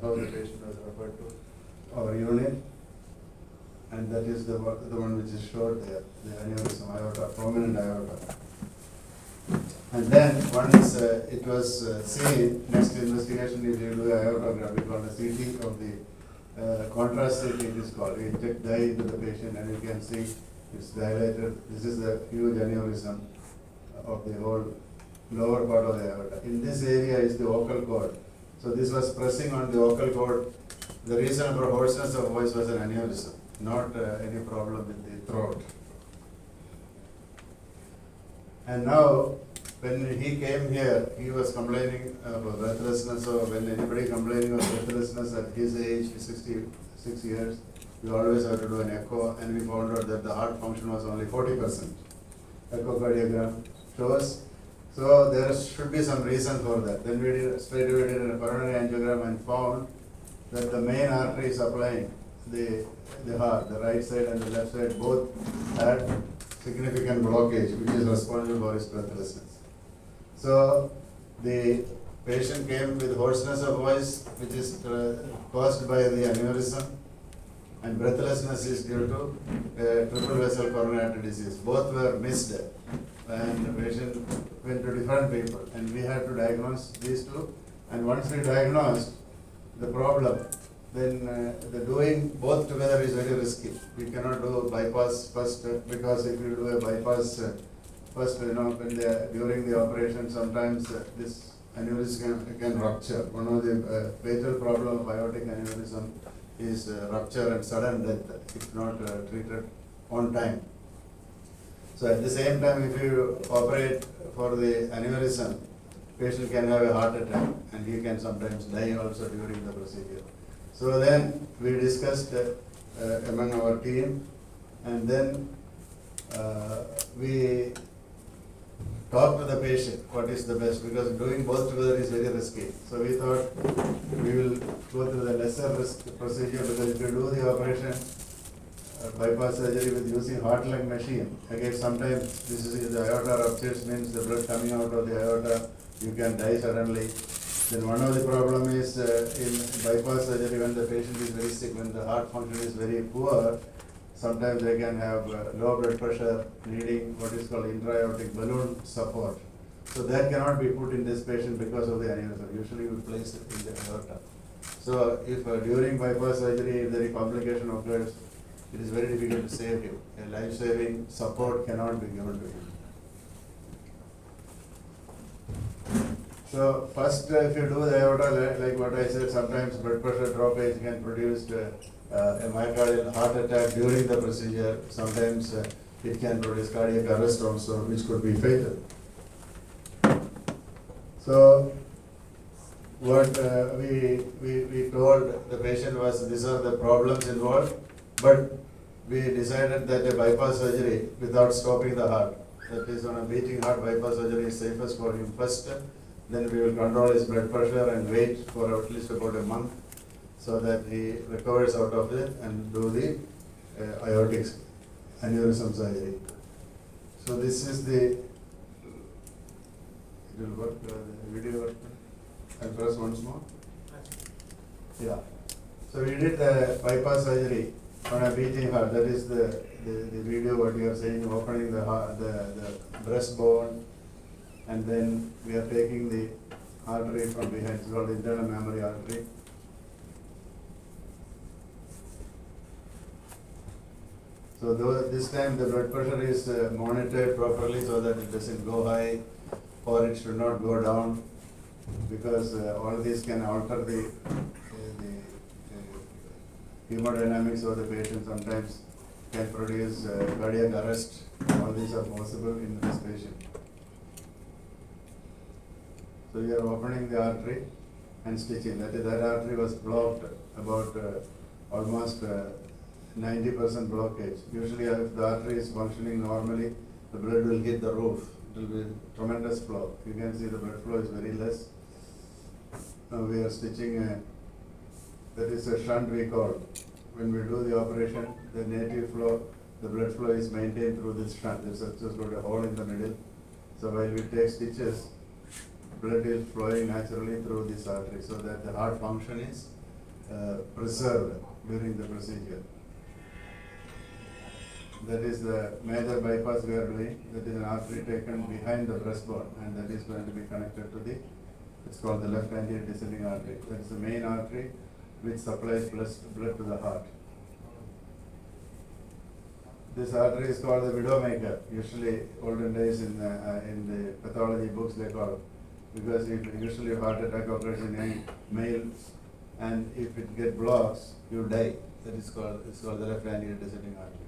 how the patient was referred to our unit. And that is the one which is showed there, the aneurysm aorta, prominent aorta. And then once it was seen, next investigation is you do aortography called a CT of the contrast CT it is called. We inject dye into the patient and you can see it's dilated. This is the huge aneurysm of the whole lower part of the aorta. In this area is the vocal cord. So this was pressing on the vocal cord. The reason for hoarseness of voice was an aneurysm, not any problem with the throat. And now, when he came here, he was complaining of breathlessness. So when anybody complaining of breathlessness at his age, 66 years, we always have to do an echo, and we found out that the heart function was only 40%. Echocardiogram shows. So there should be some reason for that. Then we straight away did a coronary angiogram and found that the main artery supplying the heart, the right side and the left side, both had significant blockage, which is responsible for his breathlessness. So the patient came with hoarseness of voice, which is caused by the aneurysm, and breathlessness is due to triple vessel coronary artery disease. Both were missed, and the patient went to different people, and we had to diagnose these two. And once we diagnosed the problem, then the doing both together is very risky. We cannot do bypass first, because if you do a bypass first, when during the operation, sometimes this aneurysm can rupture. One of the fatal problem of aortic aneurysm is rupture and sudden death if not treated on time. So at the same time, if you operate for the aneurysm, patient can have a heart attack and he can sometimes die also during the procedure. So then we discussed among our team, and then we talked to the patient what is the best, because doing both together is very risky. So we thought we will go through the lesser risk procedure, because if you do the operation bypass surgery with using heart-lung machine, again sometimes this is the aorta ruptures, means the blood coming out of the aorta, you can die suddenly. Then one of the problem is in bypass surgery, when the patient is very sick, when the heart function is very poor, sometimes they can have low blood pressure, needing what is called intra-aortic balloon support. So that cannot be put in this patient because of the aneurysm. Usually we place it in the aorta. So if during bypass surgery, if any complication occurs, it is very difficult to save him. A life-saving support cannot be given to him. So first, if you do the aorta, like what I said, sometimes blood pressure droppage can produce a myocardial heart attack during the procedure. Sometimes it can produce cardiac arrest also, which could be fatal. So what we told the patient was, these are the problems involved, but we decided that a bypass surgery without stopping the heart, that is on a beating heart, bypass surgery is safest for him first. Then we will control his blood pressure and wait for at least about a month so that he recovers out of it, and do the aortic aneurysm surgery. So this is the, it will work, the video work. I'll press once more. Yeah. So we did the bypass surgery on a beating heart. That is the video what you are saying, opening the heart, the breastbone, and then we are taking the artery from behind. It's called internal mammary artery. So this time the blood pressure is monitored properly so that it doesn't go high or it should not go down, because all these can alter the hemodynamics of the patient, sometimes can produce cardiac arrest. All these are possible in this patient. So we are opening the artery and stitching. That artery was blocked about almost 90% blockage. Usually if the artery is functioning normally, the blood will hit the roof. It will be tremendous flow. You can see the blood flow is very less. Now we are stitching that is a shunt we call. When we do the operation, the native flow, the blood flow is maintained through this shunt. There's just got a hole in the middle. So while we take stitches, blood is flowing naturally through this artery, so that the heart function is preserved during the procedure. That is the major bypass we are doing. That is an artery taken behind the breastbone, and that is going to be connected to the, it's called the left anterior descending artery. That is the main artery which supplies blood to the heart. This artery is called the widowmaker. Usually, olden days in the pathology books they call it, because usually heart attack occurs in young males, and if it gets blocks, you die. That is called, it's called the left anterior descending artery.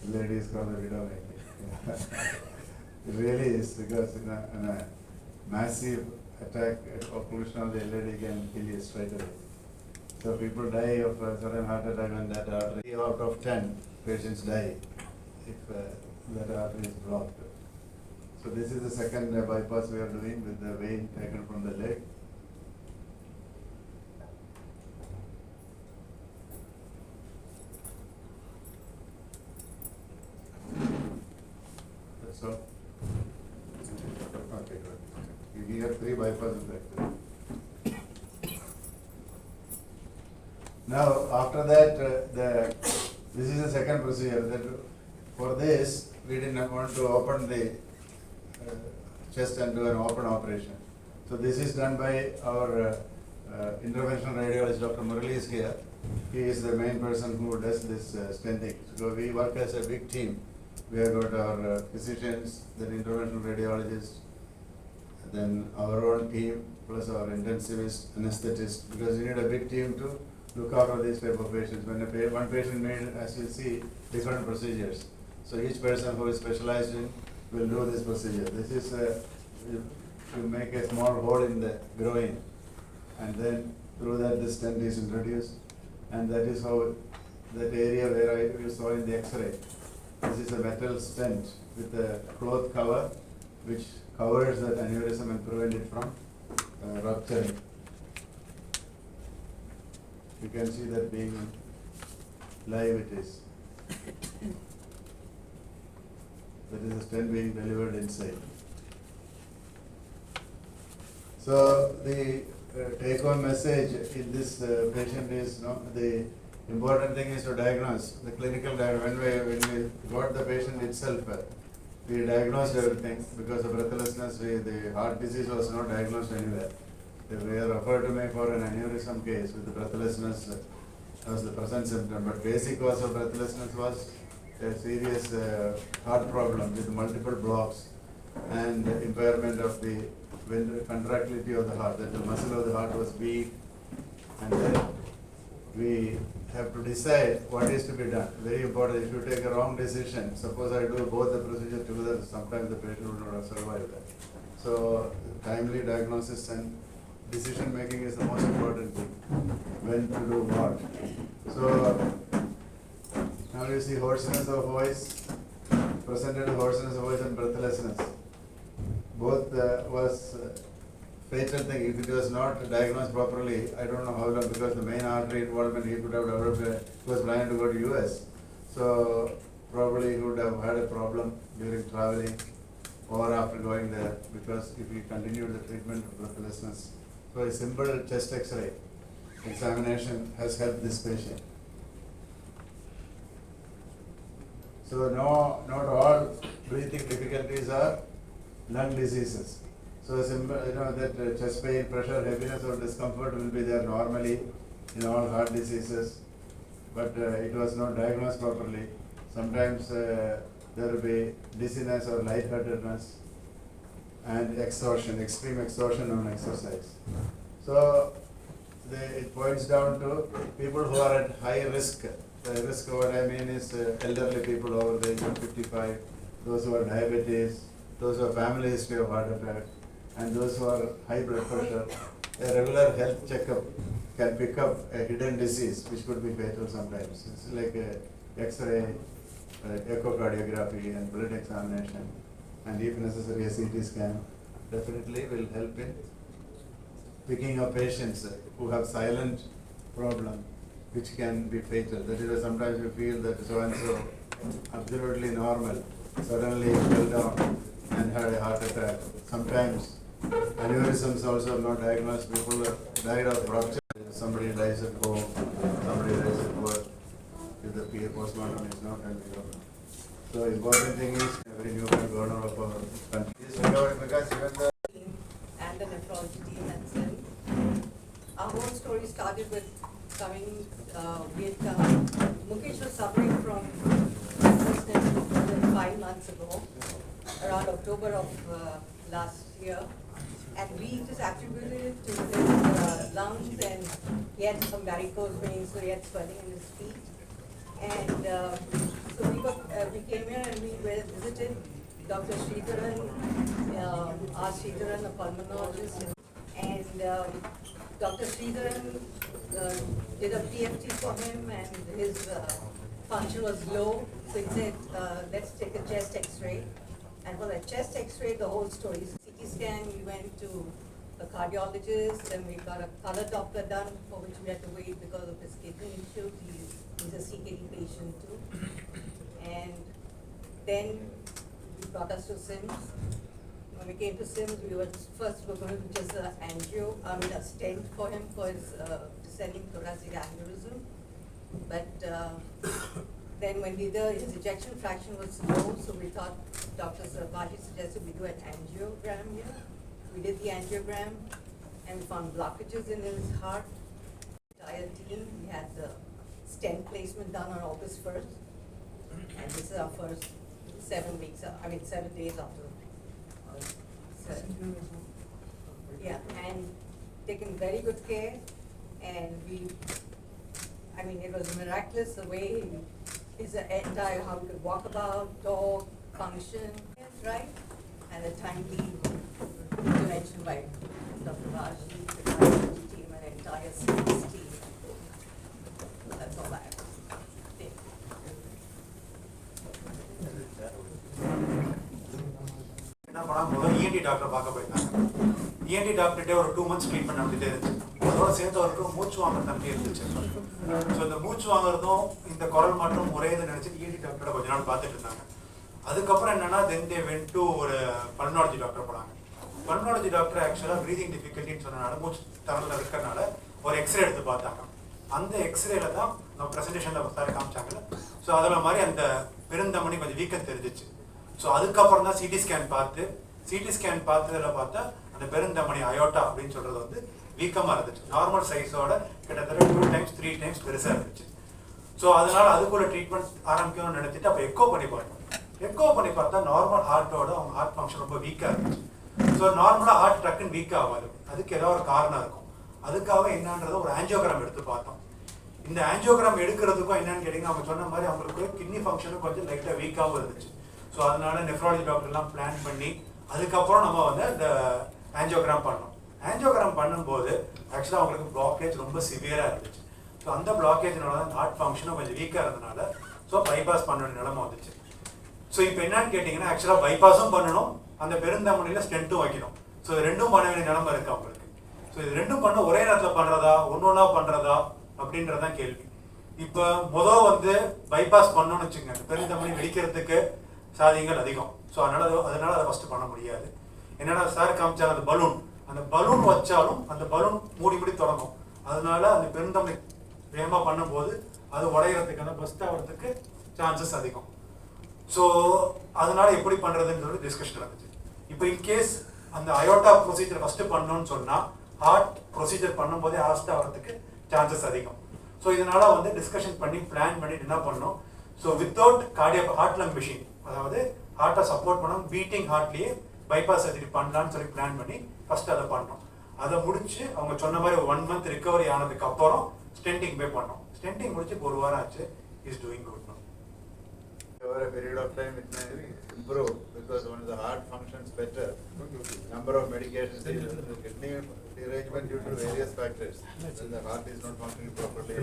The lady is called the widowmaker. It really is, because in a massive attack, occlusion of the lady can kill you straight away. So people die of a sudden heart attack on that artery. 3 out of 10 patients die if that artery is blocked. So this is the second bypass we are doing with the vein taken from the leg. That's all. Okay, good. We have 3 bypasses actually. Now, after that, this is the second procedure. That for this, we didn't want to open the chest and do an open operation. So this is done by our interventional radiologist, Dr. Murali is here. He is the main person who does this stenting. So we work as a big team. We have got our physicians, then interventional radiologists, then our own team, plus our intensivist, anesthetist, because we need a big team to look after these type of patients. When one patient made, as you see, different procedures. So each person who is specialized in will do this procedure. This is you make a small hole in the groin, and then through that the stent is introduced, and that is how that area where you saw in the Xray. This is a metal stent with a cloth cover which covers that aneurysm and prevent it from rupturing. You can see that being live it is. That is a stent being delivered inside. So the take-home message in this patient is, the important thing is to diagnose, the clinical diagnosis. When we got the patient itself, we diagnosed everything. Because of breathlessness, the heart disease was not diagnosed anywhere. We are referred to me for an aneurysm case with the breathlessness as the present symptom. But basic cause of breathlessness was a serious heart problem with multiple blocks and impairment of the contractility of the heart, that the muscle of the heart was weak, and then we have to decide what is to be done. Very important. If you take a wrong decision, suppose I do both the procedure together, sometimes the patient will not survive that. So timely diagnosis and decision making is the most important thing. When to do what. So now you see hoarseness of voice, presented hoarseness of voice and breathlessness. Both was fatal thing. If it was not diagnosed properly, I don't know how long, because the main artery involvement, he could have developed, he was planning to go to US. So probably he would have had a problem during traveling or after going there, because if he continued the treatment of breathlessness. So a simple chest X-ray examination has helped this patient. So not all breathing difficulties are lung diseases. So simple, that chest pain, pressure, heaviness or discomfort will be there normally in all heart diseases, but it was not diagnosed properly. Sometimes there will be dizziness or lightheadedness and exhaustion, extreme exhaustion on exercise. So it points down to people who are at high risk. The risk, what I mean is elderly people over the age of 55, those who are diabetes, those who have family history of heart attack, and those who are high blood pressure. A regular health checkup can pick up a hidden disease which could be fatal sometimes. It's like a X-ray, echocardiography and blood examination, and if necessary a CT scan definitely will help in picking up patients who have silent problem which can be fatal. That is why sometimes you feel that so and so absolutely normal suddenly fell down and had a heart attack. Sometimes Aneurysms also are not diagnosed. People died of rupture. Somebody dies at home, somebody dies at work. If the PA postmortem is not and so important thing is every newborn donor of our country is recovered because even the and the nephrology team at SIMS. Our whole story started with coming with Mukesh was suffering from breathlessness more than 5 months ago, around October of last year, and we just attributed it to his lungs, and he had some varicose veins, so he had swelling in his feet. And so we came here and we visited Dr. Sridharan, R. Sridharan, a pulmonologist, and Dr. Sridharan did a PFT for him, and his function was low, so he said, let's take a chest X-ray. And for the chest X-ray, the whole story. CT scan, we went to a cardiologist, and we got a color Doppler done, for which we had to wait because of his kidney issue. He's a CKD patient too. And then he brought us to SIMS. When we came to SIMS, we were going to just a stent for him for his descending thoracic aneurysm. But then when we did, his ejection fraction was low, so we thought Dr. Bashi suggested we do an angiogram here. We did the angiogram and we found blockages in his heart. The entire team, we had the stent placement done on August 1st. And this is our first 7 days after. Yeah, and taken very good care, and it was miraculous the way his entire, how he could walk about, talk, function, right? And the timely intervention by Dr. Bashi, the cardiology team, and the entire SIMS team. That's all I have. ENT doctor பார்க்க போயிருந்தாங்க. ENT டாக்டர்கிட்ட ஒரு 2 months treatment நடந்துட்டே இருந்துச்சு. அதோட சேர்த்து அவருக்கு மூச்சு வாங்குற தன்மை இருந்துச்சு. ஸோ இந்த மூச்சு வாங்குறதும் இந்த குரல் மாற்றம் ஒரே இதை நினைச்சு ENT டாக்டரை கொஞ்ச நாள் பார்த்துட்டு இருந்தாங்க. அதுக்கப்புறம் என்னன்னா தென் தே வென்ட் டு ஒரு பல்மனாலஜி டாக்டர் போனாங்க. பல்மனாலஜி டாக்டர் ஆக்சுவலாக ப்ரீதிங் டிஃபிகல்ட்டின்னு சொன்னனால மூச்சு தரல இருக்கிறனால ஒரு எக்ஸ்ரே எடுத்து பார்த்தாங்க. அந்த எக்ஸ்ரேல தான் நம்ம ப்ரெசன்டேஷனில் சாரி காமிச்சாங்கல்ல, ஸோ அதில் மாதிரி அந்த பெருந்தமணி கொஞ்சம் வீக்கம் தெரிஞ்சிச்சு. ஸோ அதுக்கப்புறம் தான் சிடி ஸ்கேன் பார்த்ததில் பார்த்தா அந்த பெருந்தமணி அயோட்டா அப்படின்னு சொல்றது வந்து வீக்கமாக இருந்துச்சு. நார்மல் சைஸோட கிட்டத்தட்ட 2 times 3 times பெருசாக இருந்துச்சு. ஸோ அதனால அதுக்குள்ள ட்ரீட்மெண்ட் ஆரம்பிக்கணும்னு நினைச்சிட்டு அப்போ எக்கோ பண்ணி பார்த்தா நார்மல் ஹார்ட்டோட அவங்க ஹார்ட் ஃபங்க்ஷன் ரொம்ப வீக்காக இருந்துச்சு. ஸோ நார்மலாக ஹார்ட் டக்குன்னு வீக் ஆகாது, அதுக்கு ஏதாவது ஒரு காரணம் இருக்கும். அதுக்காக என்னன்றதை ஒரு ஆஞ்சியோகிராம் எடுத்து பார்த்தோம். இந்த ஆஞ்சியோகிராம் எடுக்கிறதுக்கும் என்னன்னு கேட்டிங்கன்னா அவங்க சொன்ன மாதிரி அவங்களுக்கு கிட்னி ஃபங்க்ஷனும் கொஞ்சம் லைட்டாக வீக்காகவும் இருந்துச்சு. ஸோ அதனால நெஃப்ராலஜி டாக்டர்லாம் பிளான் பண்ணி அதுக்கப்புறம் நம்ம வந்து இந்த ஆஞ்சியோகிராம் பண்ணோம். ஆஞ்சியோகிராம் பண்ணும்போது ஆக்சுவலாக அவங்களுக்கு பிளாக்கேஜ் ரொம்ப சிவியராக இருந்துச்சு. ஸோ அந்த பிளாக்கேஜினால தான் ஹார்ட் ஃபங்க்ஷனும் கொஞ்சம் வீக்காக இருந்ததுனால ஸோ பைபாஸ் பண்ண வேண்டிய நிலைமை வந்துச்சு. ஸோ இப்போ என்னன்னு கேட்டிங்கன்னா ஆக்சுவலாக பைபாஸும் பண்ணணும், அந்த பெருந்தமணியில் ஸ்டென்ட்டும் வைக்கணும். ஸோ இது ரெண்டும் பண்ண வேண்டிய நிலைமை இருக்குது அவங்களுக்கு. ஸோ இது ரெண்டும் பண்ண ஒரே நேரத்தில் பண்ணுறதா ஒன்றா பண்ணுறதா அப்படின்றதான் கேள்வி. இப்போ வந்து பைபாஸ் பண்ணணும்னு வச்சுக்கோங்க, பெருந்தமணி வெடிக்கிறதுக்கு சாதியங்கள் அதிகம். ஸோ அதனால அதை ஃபஸ்ட்டு பண்ண முடியாது. என்னன்னா சார் காமிச்சாங்க அந்த பலூன் வச்சாலும் அந்த பலூன் மூடி தொடங்கும். அதனால அந்த பெருந்தமணி வேகமாக பண்ணும்போது அது உடையிறதுக்கு அந்த பஸ்ட் ஆகிறதுக்கு சான்சஸ் அதிகம். ஸோ அதனால எப்படி பண்ணுறதுன்னு சொல்லி டிஸ்கஷன் நடந்துச்சு. இப்போ இன்கேஸ் அந்த அயோட்டா ப்ரொசீஜர் ஃபஸ்ட்டு பண்ணணும்னு சொன்னால் ஹார்ட் ப்ரொசீஜர் பண்ணும்போதே ஆஸ்ட் ஆகிறதுக்கு சான்சஸ் அதிகம். ஸோ இதனால வந்து டிஸ்கஷன் பண்ணி பிளான் பண்ணிட்டு என்ன பண்ணோம், so without heart lung machine, அதாவது ஹார்ட்டை சப்போர்ட் பண்ணோம், பீட்டிங் ஹார்ட்லேயே பைபாஸ் சர்ஜரி பண்ணலான்னு சொல்லி பிளான் பண்ணி ஃபர்ஸ்ட் அதை பண்ணோம். அதை முடிச்சு அவங்க சொன்ன மாதிரி 1 month ரிகவரி ஆனதுக்கு அப்புறம் ஸ்டென்டிங் போய் பண்ணோம். ஸ்டென்டிங் முடிச்சு 1 வாரம் ஆச்சு. Is doing good now. Over a period of time it may improve because when the heart functions better, number of medications, the kidney derangement due to various factors, when the heart is not functioning properly,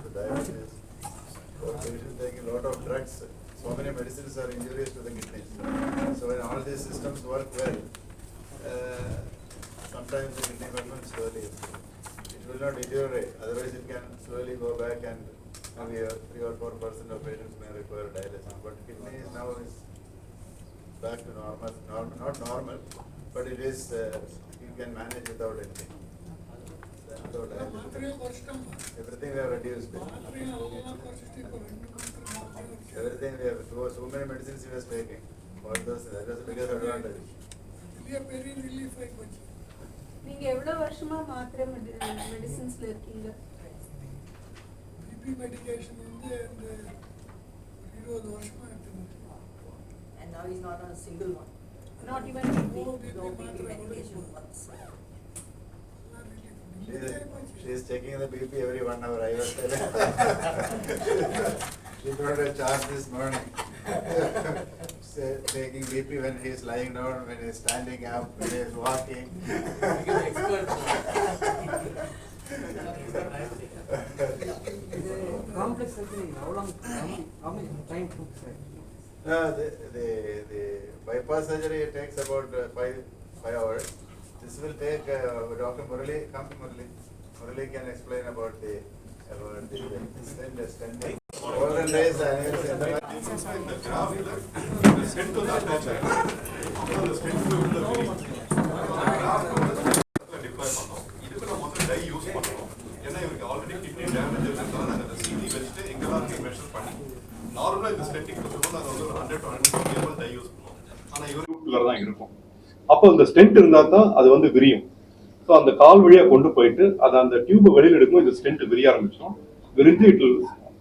the diabetes, or patients taking a lot of drugs, so many medicines are injurious to the kidneys. So when all these systems work well, sometimes the kidney functions slowly. It will not deteriorate, otherwise it can slowly go back and maybe 3 or 4% of patients may require dialysis. But kidney is now back to normal, not normal, but it is, you can manage without anything. Without everything we have reduced. Everything we have, so many medicines we were taking. All those, that was the biggest advantage. நீங்க எவ்வளவு வருஷமா மாத்திரை மெடிசின்ஸ்ல இருக்கீங்க? BP medication வந்து அந்த 20 வருஷமா எடுத்துக்கிட்டு. And now he's not on a single one. Not even No BP medication once. She is checking the BP every 1 hour. I was telling. She got a charge this morning. Taking BP when he is lying down, when he is standing up, when he is walking. Complex surgery, how many time took, sir? The bypass surgery takes about 5 hours. This will take Dr. Murali. Come Murali. Murali can explain about the stenting. Golden days aneurysm. The graph, the stent to the attachment. The stent to the deploy பண்ணோம். இதுக்கு நம்ம வந்து tie use பண்ணுவோம். ஏன்னா இவருக்கு already kidney damage இருக்கிறதால நாங்கள் அந்த சிடி வச்சுட்டு எங்கெல்லாம் மெஷர் பண்ணி நார்மலாக இந்த ஸ்டென்டிங் கொடுத்துருக்கோம். நாங்கள் வந்து ஒரு 100 to 150 டை யூஸ் பண்ணுவோம். ஆனால் இவருக்கு தான் இருக்கும். அப்போ இந்த ஸ்டென்ட் இருந்தால் தான் அது வந்து விரியும். ஸோ அந்த கால் வழியாக கொண்டு போயிட்டு அதை அந்த டியூபை வெளியில் எடுக்கும். இந்த ஸ்டென்ட் விரிய ஆரம்பிச்சோம். விரிஞ்சு it will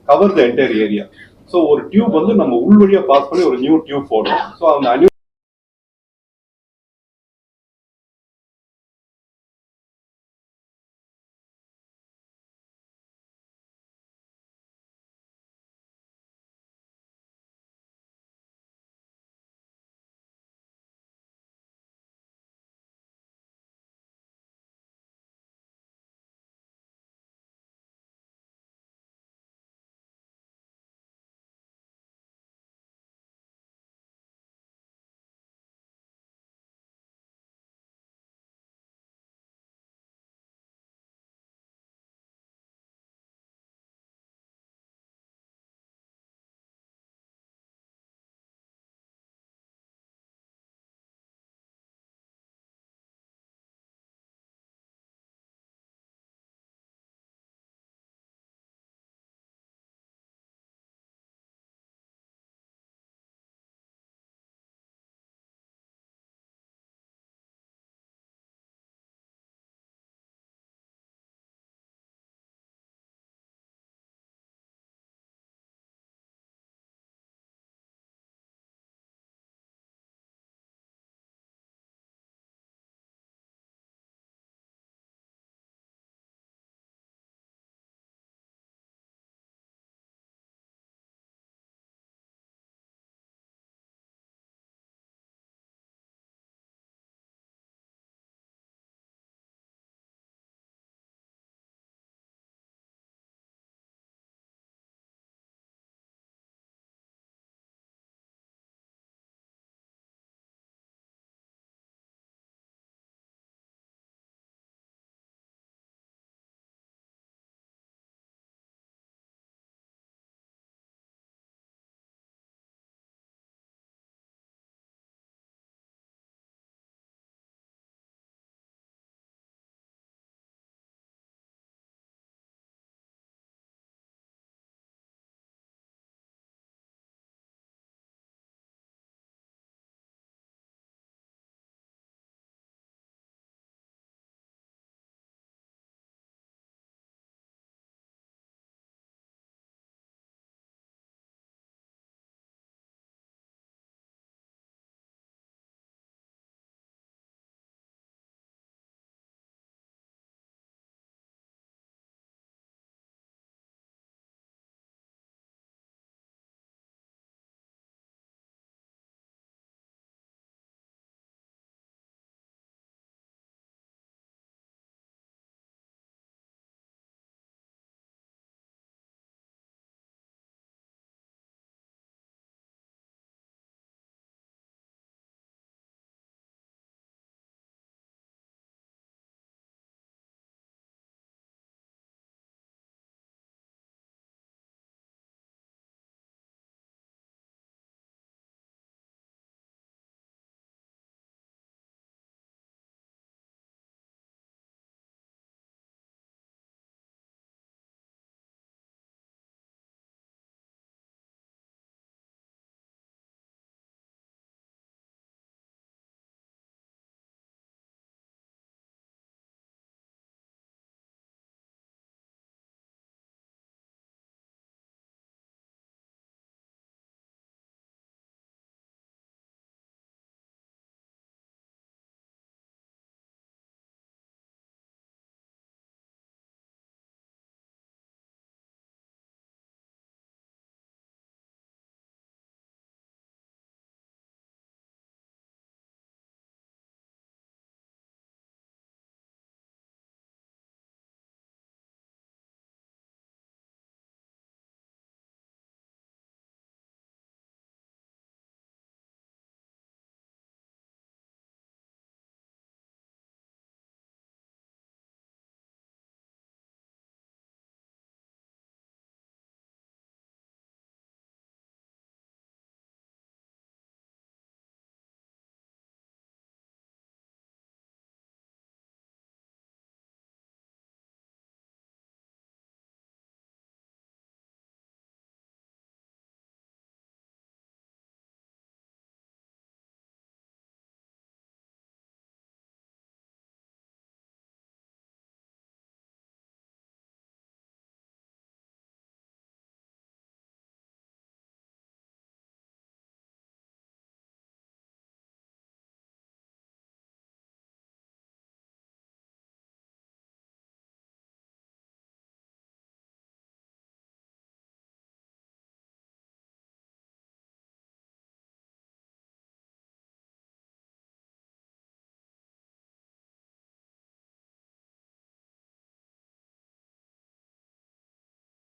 cover the entire area. So ஒரு டியூப் வந்து நம்ம உள் வழியாக பாஸ் பண்ணி ஒரு நியூ டியூப் போடுறோம். ஸோ அந்த